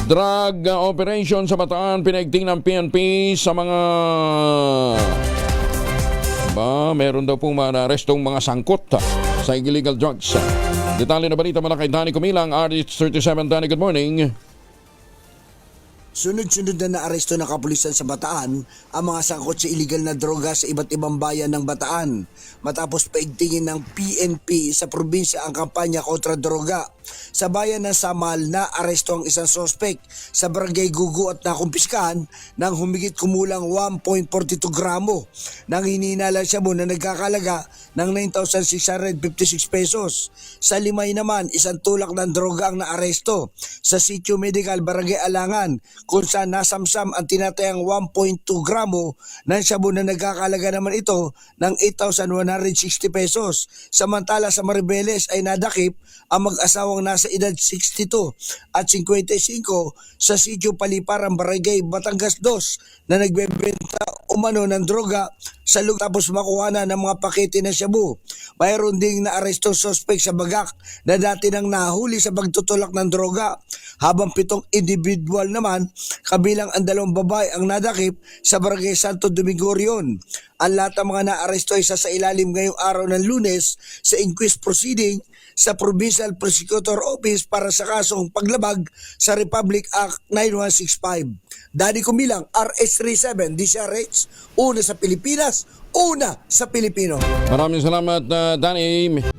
Drug operation sa Bataan, pinaigting ng PNP sa mga meron daw pong arestong mga sangkot sa illegal drugs. Detalye na balita mula kay Danny Kumilang, RH37. Danny, good morning. Sunod-sunod na naaresto ng kapulisan sa Bataan ang mga sangkot sa iligal na droga sa iba't ibang bayan ng Bataan matapos paigtingin ng PNP sa probinsya ang kampanya kontra droga. Sa bayan ng Samal na aresto ang isang sospek sa barangay Gugu at nakumpiskahan ng humigit kumulang 1.42 gramo ng hinihinalang shabu na nagkakalaga ng 9,656 pesos. Sa Limay naman, isang tulak ng droga ang naaresto sa Sitio Medical Barangay Alangan kung saan nasamsam ang tinatayang 1.2 gramo ng shabu na nagkakalaga naman ito ng 8,160 pesos. Samantala sa Maribeles ay nadakip ang mag-asawang nasa edad 62 at 55 sa Sitio Paliparan, Barangay Batangas 2 na nagbebenta umano ng droga sa lugar tapos makuha na ng mga pakete ng shabu. Mayroon ding naaresto suspect sa Bagak na dati nang nahuli sa pagtutulak ng droga, habang 7 individual naman kabilang ang 2 babae ang nadakip sa Barangay Santo Domingo Rion. Ang lahat ng mga naaresto ay sa ilalim ngayong araw ng Lunes sa inquest proceeding sa Provincial Prosecutor Office para sa kasong paglabag sa Republic Act 9165. Danny Kumilang, RH37, DCRH, una sa Pilipinas, una sa Pilipino. Maraming salamat, Danny.